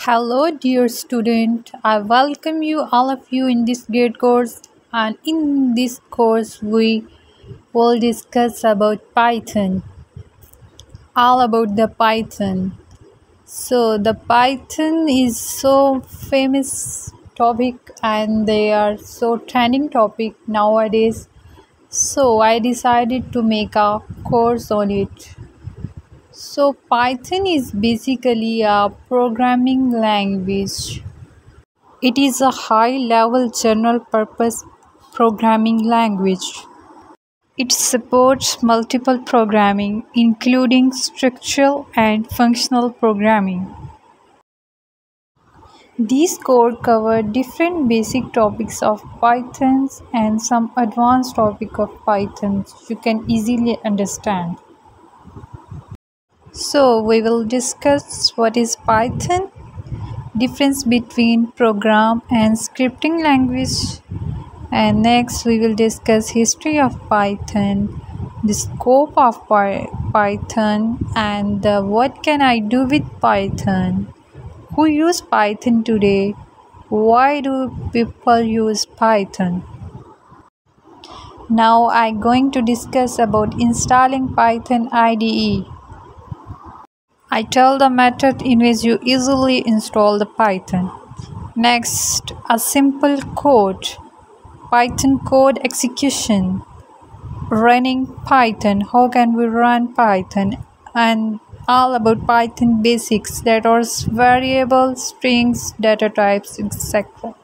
Hello, dear student. I welcome you, all of you, in this great course. And in this course, we will discuss about Python, all about the Python. So, the Python is so famous topic, and they are so trending topic nowadays. So, I decided to make a course on it. So, Python is basically a programming language. It is a high-level general-purpose programming language. It supports multiple programming, including structural and functional programming. These code cover different basic topics of Python and some advanced topic of Python you can easily understand. So we will discuss what is Python, difference between program and scripting language, and next we will discuss history of Python, the scope of Python, and what can I do with Python, who use Python today, why do people use Python. Now I'm going to discuss about installing Python IDE. I tell the method in which you easily install the Python. Next, a simple code, Python code execution, running Python, how can we run Python, and all about Python basics, that are variables, strings, data types, etc.